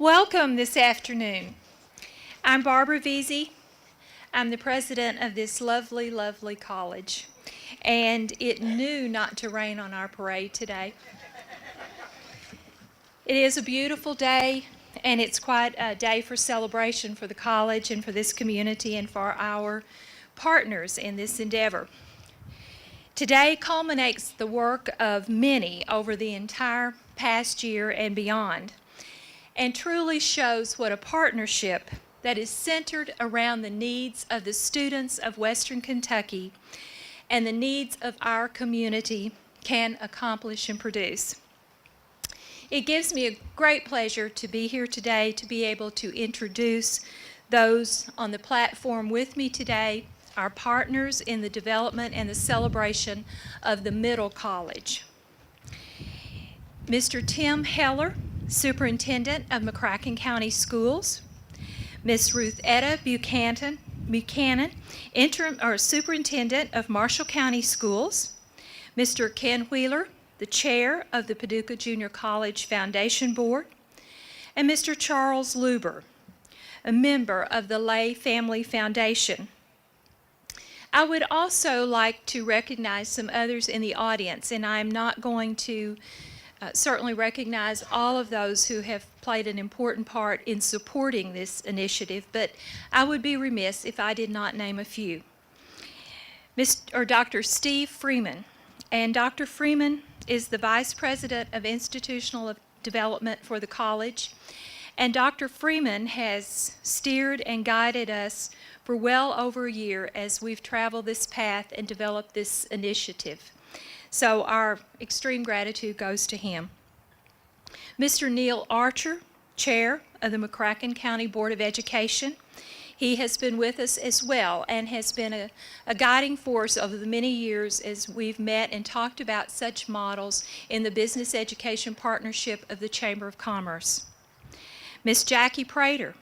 Welcome this afternoon. I'm Barbara Veazey. I'm the president of this lovely, lovely college. And it knew not to rain on our parade today. It is a beautiful day, and it's quite a day for celebration for the college and for this community and for our partners in this endeavor. Today culminates the work of many over the entire past year and beyond, and truly shows what a partnership that is centered around the needs of the students of Western Kentucky and the needs of our community can accomplish and produce. It gives me a great pleasure to be here today to be able to introduce those on the platform with me today, our partners in the development and the celebration of the Middle College. Mr. Tim Heller, Superintendent of McCracken County Schools, Ms. Ruth Etta Buchanan, Superintendent of Marshall County Schools, Mr. Ken Wheeler, the Chair of the Paducah Junior College Foundation Board, and Mr. Charles Luber, a member of the Lay Family Foundation. I would also like to recognize some others in the audience, and I am not going to certainly recognize all of those who have played an important part in supporting this initiative, but I would be remiss if I did not name a few. Dr. Steve Freeman, and Dr. Freeman is the Vice President of Institutional Development for the college, and Dr. Freeman has steered and guided us for well over a year as we've traveled this path and developed this initiative. So our extreme gratitude goes to him. Mr. Neil Archer, Chair of the McCracken County Board of Education. He has been with us as well and has been a guiding force over the many years as we've met and talked about such models in the Business Education Partnership of the Chamber of Commerce. Ms. Jackie Prater,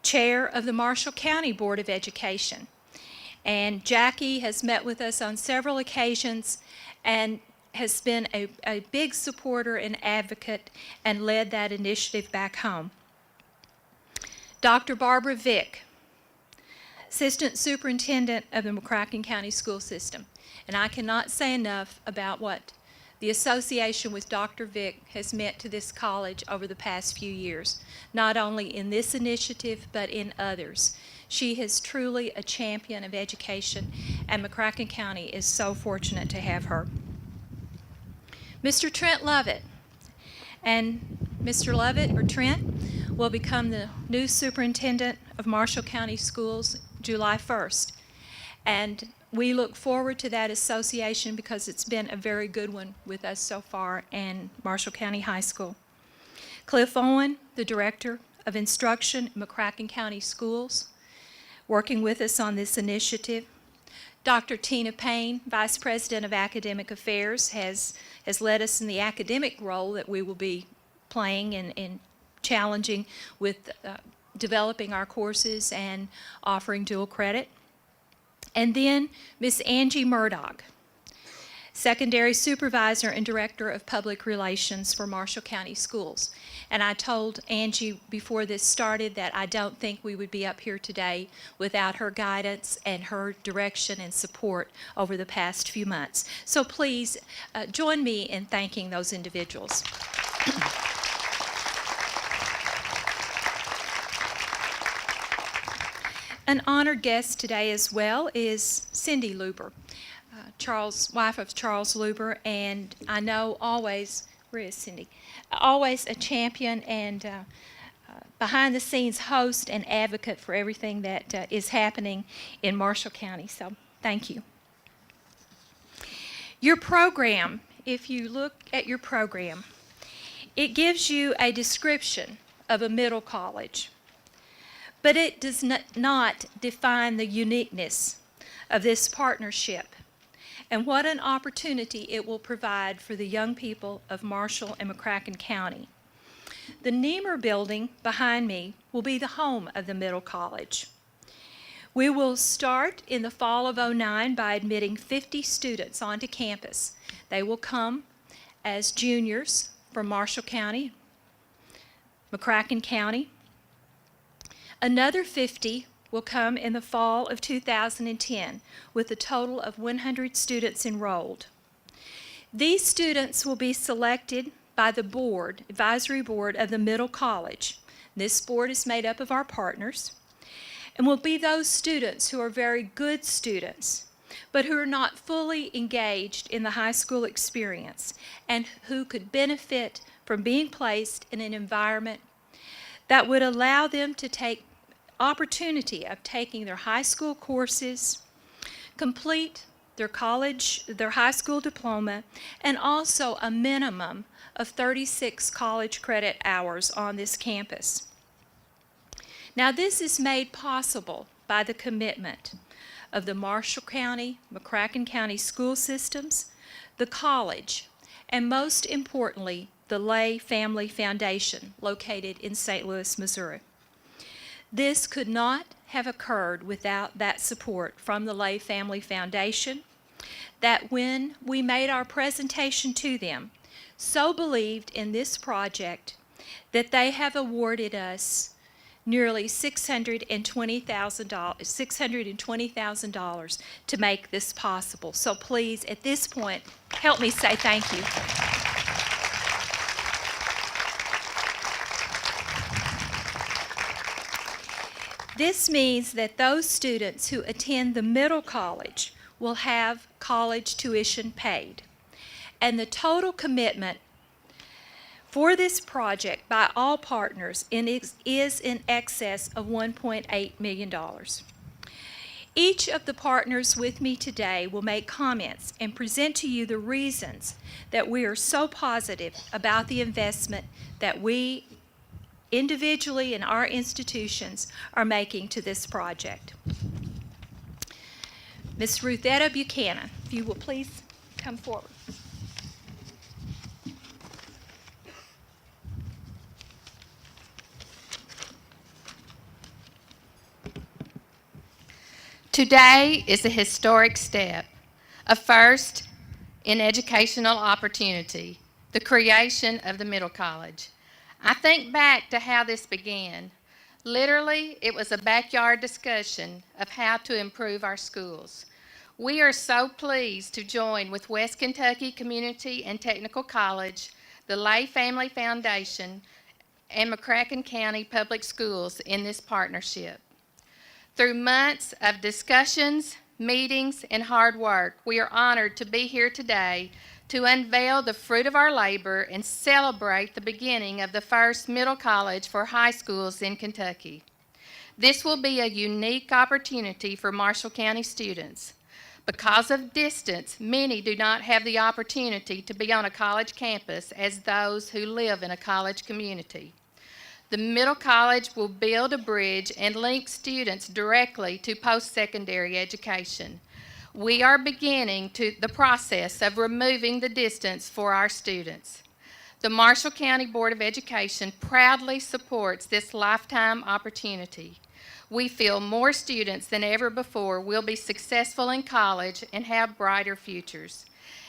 Chair of the Marshall County Board of Education. And Jackie has met with us on several occasions and has been a big supporter and advocate and led that initiative back home. Dr. Barbara Vick, Assistant Superintendent of the McCracken County School System. And I cannot say enough about what the association with Dr. Vick has meant to this college over the past few years, not only in this initiative, but in others. She is truly a champion of education, and McCracken County is so fortunate to have her. Mr. Trent Lovett, and Mr. Lovett, or Trent, will become the new superintendent of Marshall County Schools July 1st. And we look forward to that association because it's been a very good one with us so far in Marshall County High School. Cliff Owen, the Director of Instruction at McCracken County Schools, working with us on this initiative. Dr. Tina Payne, Vice President of Academic Affairs, has led us in the academic role that we will be playing in challenging with developing our courses and offering dual credit. And then Ms. Angie Murdoch, Secondary Supervisor and Director of Public Relations for Marshall County Schools. And I told Angie before this started that I don't think we would be up here today without her guidance and her direction and support over the past few months. So please join me in thanking those individuals. An honored guest today as well is Cindy Luber, wife of Charles Luber, and I know always, where is Cindy? Always a champion and behind the scenes host and advocate for everything that is happening in Marshall County. So thank you. Your program, if you look at your program, it gives you a description of a middle college, but it does not define the uniqueness of this partnership and what an opportunity it will provide for the young people of Marshall and McCracken County. The Niemer building behind me will be the home of the Middle College. We will start in the fall of '09 by admitting 50 students onto campus. They will come as juniors from Marshall County, McCracken County. Another 50 will come in the fall of 2010 with a total of 100 students enrolled. These students will be selected by the board, advisory board of the middle college. This board is made up of our partners and will be those students who are very good students but who are not fully engaged in the high school experience and who could benefit from being placed in an environment that would allow them to take opportunity of taking their high school courses, complete their high school diploma, and also a minimum of 36 college credit hours on this campus. Now, this is made possible by the commitment of the Marshall County, McCracken County school systems, the college, and most importantly, the Lay Family Foundation located in St. Louis, Missouri. This could not have occurred without that support from the Lay Family Foundation, that when we made our presentation to them, so believed in this project that they have awarded us nearly $620,000 to make this possible. So please, at this point, help me say thank you. This means that those students who attend the middle college will have college tuition paid. And the total commitment for this project by all partners is in excess of $1.8 million. Each of the partners with me today will make comments and present to you the reasons that we are so positive about the investment that we individually in our institutions are making to this project. Ms. Ruth Etta Buchanan, if you will please come forward. Today is a historic step, a first in educational opportunity, the creation of the middle college. I think back to how this began. Literally, it was a backyard discussion of how to improve our schools. We are so pleased to join with West Kentucky Community and Technical College, the Lay Family Foundation, and McCracken County Public Schools in this partnership. Through months of discussions, meetings, and hard work, we are honored to be here today to unveil the fruit of our labor and celebrate the beginning of the first middle college for high schools in Kentucky. This will be a unique opportunity for Marshall County students. Because of distance, many do not have the opportunity to be on a college campus as those who live in a college community. The middle college will build a bridge and link students directly to post-secondary education. We are beginning the process of removing the distance for our students. The Marshall County Board of Education proudly supports this lifetime opportunity. We feel more students than ever before will be successful in college and have brighter futures.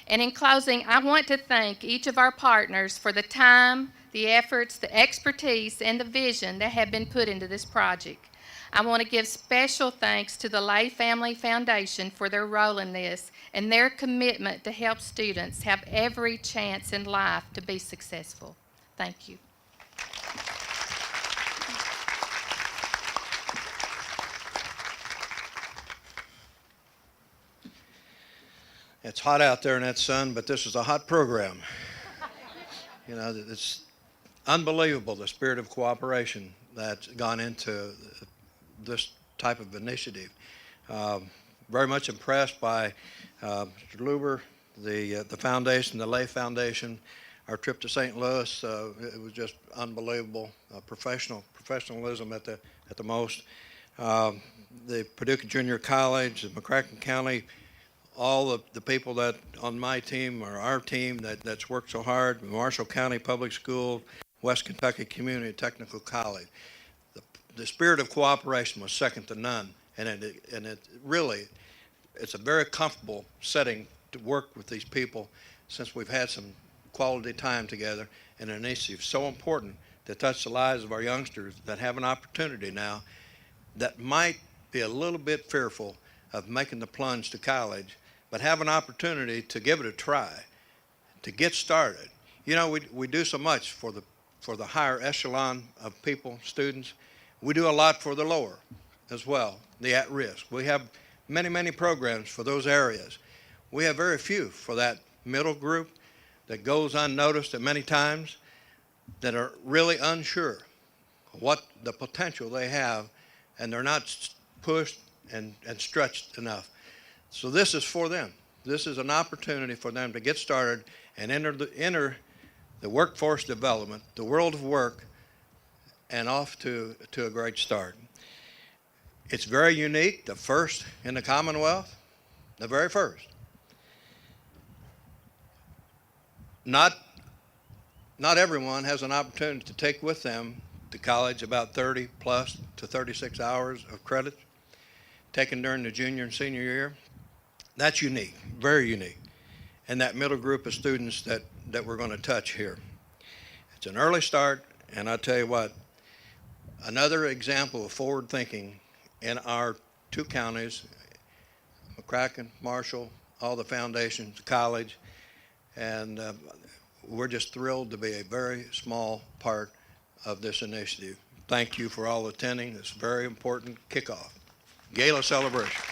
And in closing, I want to thank each of our partners for the time, the efforts, the expertise, and the vision that have been put into this project. I want to give special thanks to the Lay Family Foundation for their role in this and their commitment to help students have every chance in life to be successful. Thank you. It's hot out there in that sun, but this is a hot program. You know, it's unbelievable the spirit of cooperation that's gone into this type of initiative. Very much impressed by Mr. Luber, the foundation, the Lay Foundation. Our trip to St. Louis, it was just unbelievable. Professionalism at the most. The Paducah Junior College, the McCracken County, all the people that on my team or our team that's worked so hard, Marshall County Public School, West Kentucky Community Technical College. The spirit of cooperation was second to none, and it really, it's a very comfortable setting to work with these people since we've had some quality time together, and an initiative so important to touch the lives of our youngsters that have an opportunity now that might be a little bit fearful of making the plunge to college, but have an opportunity to give it a try, to get started. You know, we do so much for the higher echelon of people, students. We do a lot for the lower as well, the at-risk. We have many, many programs for those areas. We have very few for that middle group that goes unnoticed at many times, that are really unsure what the potential they have, and they're not pushed and stretched enough. So this is for them. This is an opportunity for them to get started and enter the workforce development, the world of work, and off to a great start. It's very unique, the first in the Commonwealth, the very first. Not everyone has an opportunity to take with them to college about 30 plus to 36 hours of credit taken during the junior and senior year. That's unique, very unique, and that middle group of students that we're going to touch here. It's an early start, and I'll tell you what, another example of forward thinking in our two counties, McCracken, Marshall, all the foundations, the college, and we're just thrilled to be a very small part of this initiative. Thank you for all attending this very important kickoff. Gala celebration.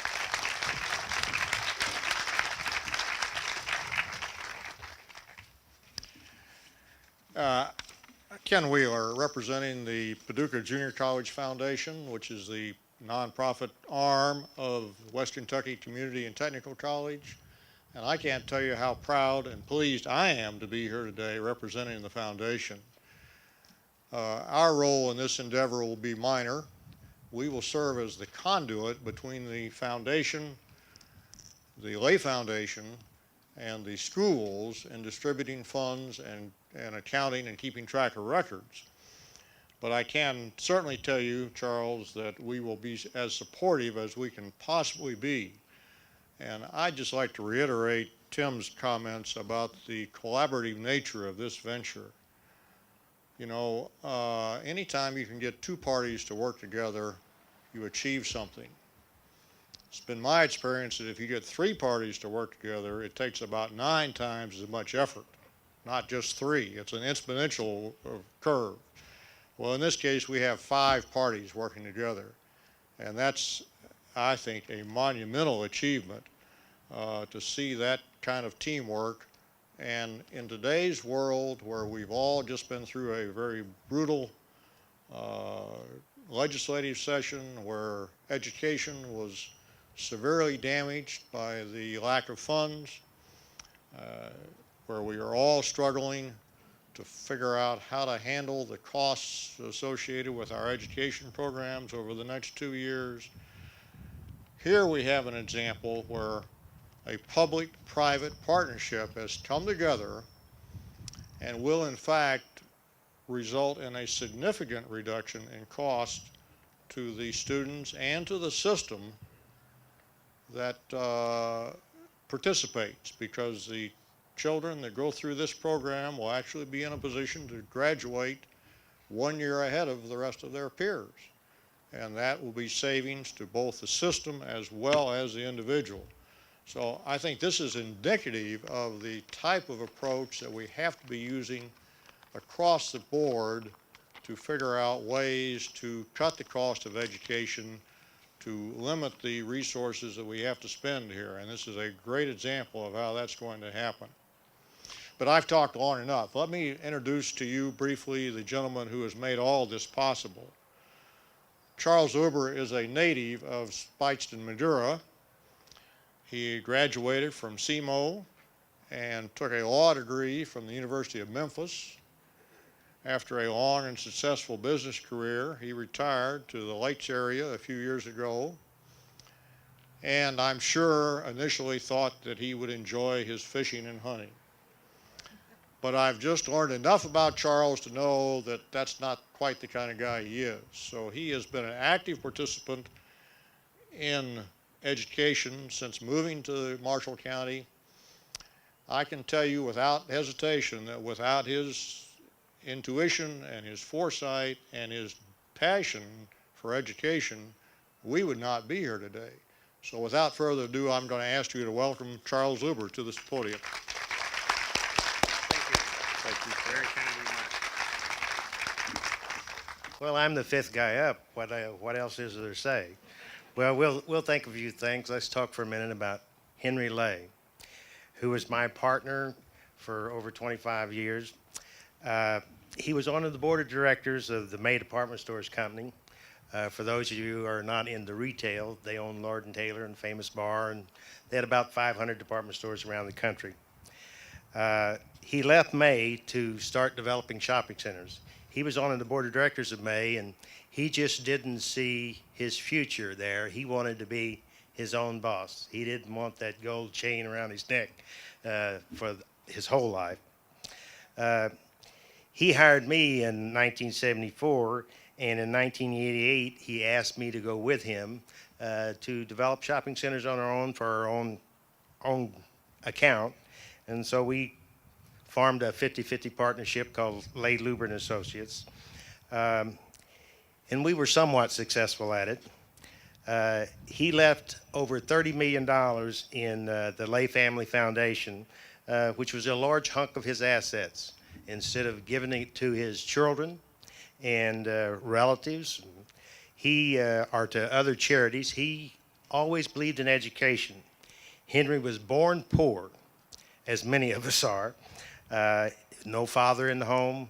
Ken Wheeler, representing the Paducah Junior College Foundation, which is the nonprofit arm of West Kentucky Community and Technical College. And I can't tell you how proud and pleased I am to be here today representing the foundation. Our role in this endeavor will be minor. We will serve as the conduit between the foundation, the lay foundation, and the schools in distributing funds and accounting and keeping track of records. But I can certainly tell you, Charles, that we will be as supportive as we can possibly be. And I'd just like to reiterate Tim's comments about the collaborative nature of this venture. You know, anytime you can get two parties to work together, you achieve something. It's been my experience that if you get three parties to work together, it takes about 9 times as much effort, not just 3. It's an exponential curve. Well, in this case, we have 5 parties working together. And that's, I think, a monumental achievement to see that kind of teamwork. And in today's world, where we've all just been through a very brutal legislative session, where education was severely damaged by the lack of funds, where we are all struggling to figure out how to handle the costs associated with our education programs over the next 2 years. Here we have an example where a public-private partnership has come together and will in fact result in a significant reduction in cost to the students and to the system that participates, because the children that go through this program will actually be in a position to graduate 1 year ahead of the rest of their peers. And that will be savings to both the system as well as the individual. So I think this is indicative of the type of approach that we have to be using across the board to figure out ways to cut the cost of education, to limit the resources that we have to spend here. And this is a great example of how that's going to happen. But I've talked long enough. Let me introduce to you briefly the gentleman who has made all this possible. Charles Luber is a native of Spikeston, Madura. He graduated from SEMO and took a law degree from the University of Memphis. After a long and successful business career, he retired to the Lakes area a few years ago, and I'm sure initially thought that he would enjoy his fishing and hunting. But I've just learned enough about Charles to know that that's not quite the kind of guy he is. So he has been an active participant in education since moving to Marshall County. I can tell you without hesitation that without his intuition and his foresight and his passion for education, we would not be here today. So without further ado, I'm going to ask you to welcome Charles Luber to this podium. Thank you. Thank you very kindly much. Well, I'm the fifth guy up. What else is there to say? Well, we'll think of a few things. Let's talk for a minute about Henry Lay, who was my partner for over 25 years. He was on the board of directors of the May Department Stores Company. For those of you who are not into retail, they own Lord & Taylor and Famous Bar, and they had about 500 department stores around the country. He left May to start developing shopping centers. He was on the board of directors of May, and he just didn't see his future there. He wanted to be his own boss. He didn't want that gold chain around his neck for his whole life. He hired me in 1974, and in 1988, he asked me to go with him to develop shopping centers on our own for our own account. And so we formed a 50-50 partnership called Lay Luber and Associates. And we were somewhat successful at it. He left over $30 million in the Lay Family Foundation, which was a large hunk of his assets. Instead of giving it to his children and relatives, or to other charities, he always believed in education. Henry was born poor, as many of us are. No father in the home,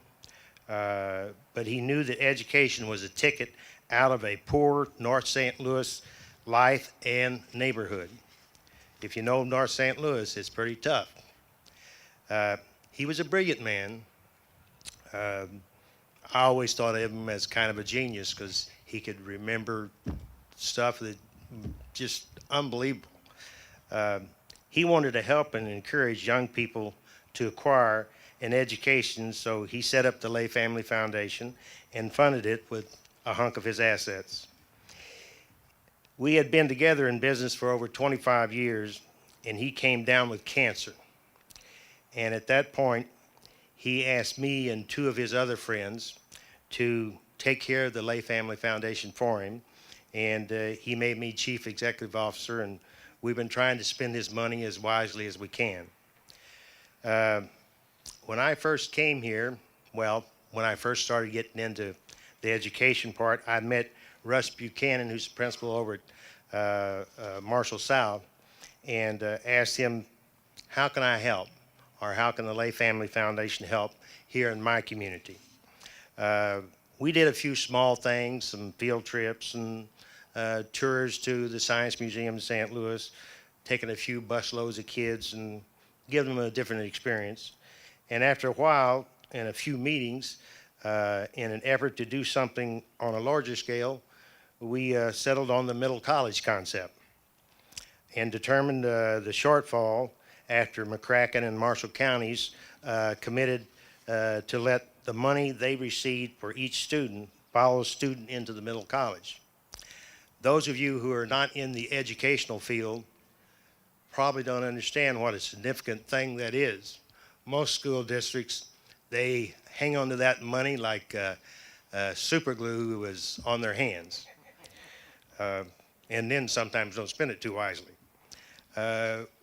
but he knew that education was a ticket out of a poor North St. Louis life and neighborhood. If you know North St. Louis, it's pretty tough. He was a brilliant man. I always thought of him as kind of a genius because he could remember stuff that just unbelievable. He wanted to help and encourage young people to acquire an education, so he set up the Lay Family Foundation and funded it with a hunk of his assets. We had been together in business for over 25 years, and he came down with cancer. And at that point, he asked me and two of his other friends to take care of the Lay Family Foundation for him, and he made me chief executive officer, and we've been trying to spend his money as wisely as we can. When I first came here, when I first started getting into the education part, I met Ruth Buchanan, who's the principal over at Marshall South, and asked him, how can I help? Or how can the Lay Family Foundation help here in my community? We did a few small things, some field trips and tours to the Science Museum in St. Louis, taking a few busloads of kids and giving them a different experience. And after a while, in a few meetings, in an effort to do something on a larger scale, we settled on the middle college concept and determined the shortfall after McCracken and Marshall counties committed to let the money they received for each student follow a student into the middle college. Those of you who are not in the educational field probably don't understand what a significant thing that is. Most school districts, they hang on to that money like super glue was on their hands, and then sometimes don't spend it too wisely.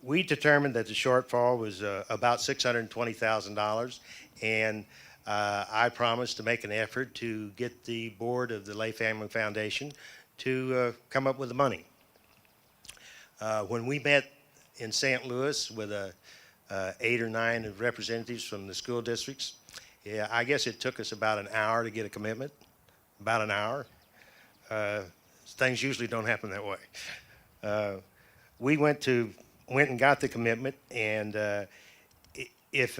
We determined that the shortfall was about $620,000, and I promised to make an effort to get the board of the Lay Family Foundation to come up with the money. When we met in St. Louis with 8 or 9 representatives from the school districts, I guess it took us about an hour to get a commitment, about an hour. Things usually don't happen that way. We went and got the commitment, and if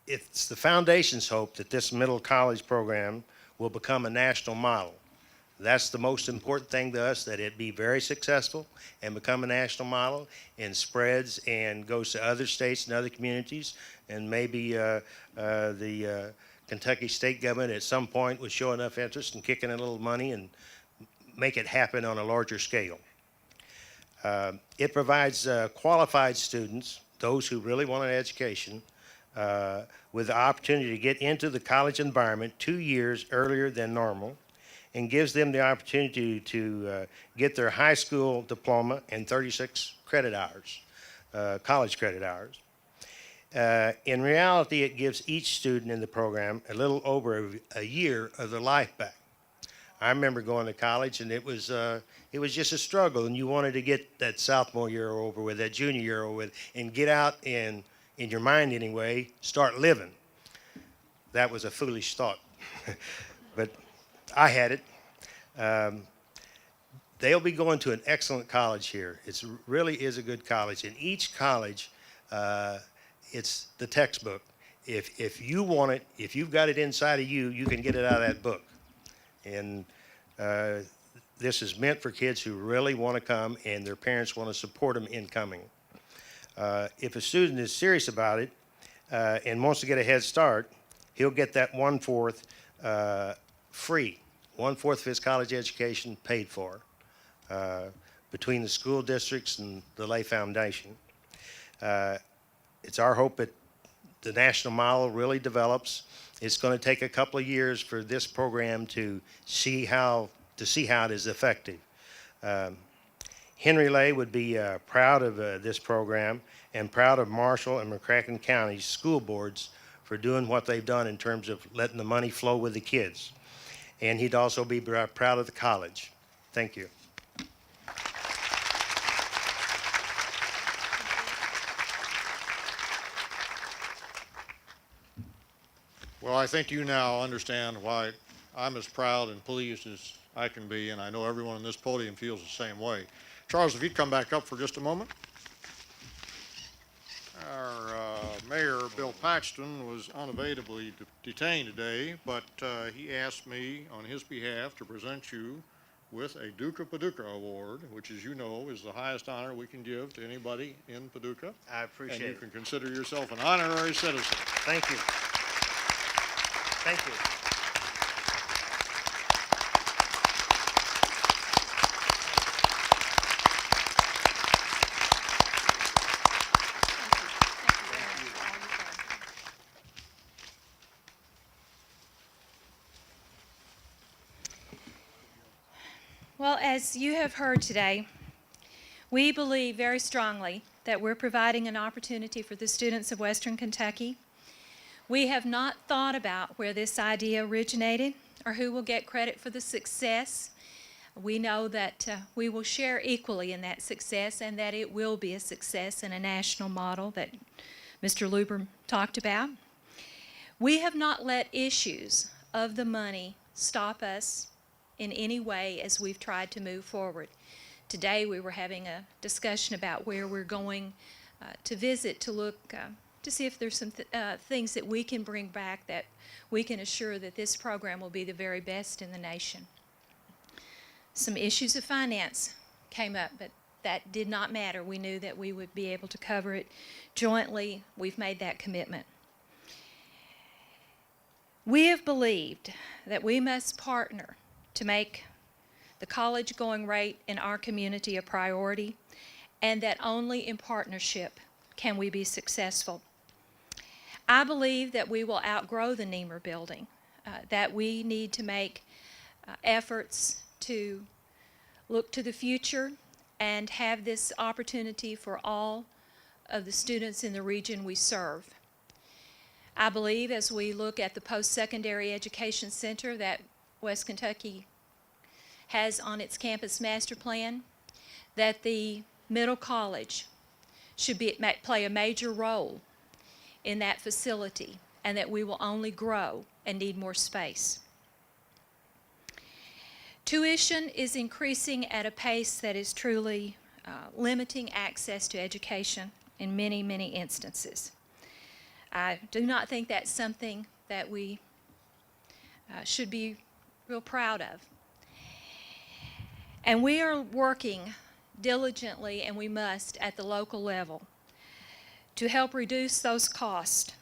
it's the foundation's hope that this middle college program will become a national model. That's the most important thing to us, that it be very successful and become a national model and spreads and goes to other states and other communities, and maybe the Kentucky state government at some point would show enough interest in kicking in a little money and make it happen on a larger scale. It provides qualified students, those who really want an education, with the opportunity to get into the college environment 2 years earlier than normal, and gives them the opportunity to get their high school diploma in 36 credit hours, college credit hours. In reality, it gives each student in the program a little over a year of their life back. I remember going to college, and it was just a struggle, and you wanted to get that sophomore year over with, that junior year over with, and get out and, in your mind anyway, start living. That was a foolish thought, but I had it. They'll be going to an excellent college here. It really is a good college. In each college, it's the textbook. If you want it, if you've got it inside of you, you can get it out of that book. And this is meant for kids who really want to come and their parents want to support them in coming. If a student is serious about it and wants to get a head start, he'll get that 1/4 free. 1/4 of his college education paid for between the school districts and the Lay Foundation. It's our hope that the national model really develops. It's going to take a couple of years for this program to see how it is effective. Henry Lay would be proud of this program and proud of Marshall and McCracken County school boards for doing what they've done in terms of letting the money flow with the kids. And he'd also be proud of the college. Thank you. Well, I think you now understand why I'm as proud and pleased as I can be, and I know everyone on this podium feels the same way. Charles, if you'd come back up for just a moment. Our Mayor, Bill Paxton, was unavailably detained today, but he asked me on his behalf to present you with a Duke of Paducah Award, which, as you know, is the highest honor we can give to anybody in Paducah. I appreciate it. And it. you can consider yourself an honorary citizen. Thank you. Thank you. Well, as you have heard today, we believe very strongly that we're providing an opportunity for the students of Western Kentucky. We have not thought about where this idea originated or who will get credit for the success. We know that we will share equally in that success and that it will be a success in a national model that Mr. Luber talked about. We have not let issues of the money stop us in any way as we've tried to move forward. Today we were having a discussion about where we're going to visit to look to see if there's some things that we can bring back that we can assure that this program will be the very best in the nation. Some issues of finance came up, but that did not matter. We knew that we would be able to cover it jointly. We've made that commitment. We have believed that we must partner to make the college going rate in our community a priority, and that only in partnership can we be successful. I believe that we will outgrow the Niemer building, that we need to make efforts to look to the future and have this opportunity for all of the students in the region we serve. I believe as we look at the post-secondary education center that West Kentucky has on its campus master plan, that the middle college should play a major role in that facility, and that we will only grow and need more space. Tuition is increasing at a pace that is truly limiting access to education in many, many instances. I do not think that's something that we should be real proud of. And we are working diligently, and we must, at the local level, to help reduce those costs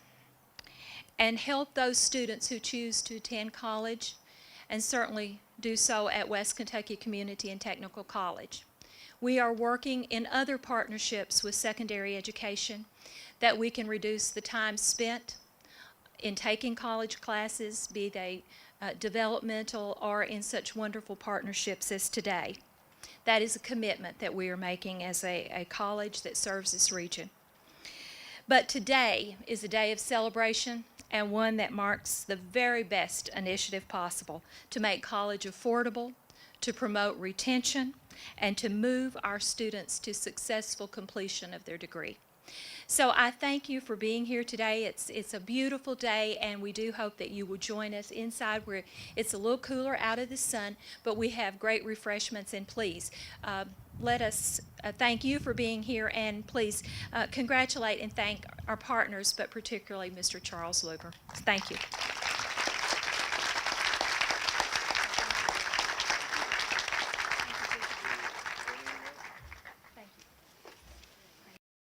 and help those students who choose to attend college, and certainly do so at West Kentucky Community and Technical College. We are working in other partnerships with secondary education that we can reduce the time spent in taking college classes, be they developmental or in such wonderful partnerships as today. That is a commitment that we are making as a college that serves this region. But today is a day of celebration and one that marks the very best initiative possible to make college affordable, to promote retention, and to move our students to successful completion of their degree. So I thank you for being here today. It's a beautiful day, and we do hope that you will join us inside where it's a little cooler out of the sun, but we have great refreshments, and please let us thank you for being here, and please congratulate and thank our partners, but particularly Mr. Charles Luber. Thank you.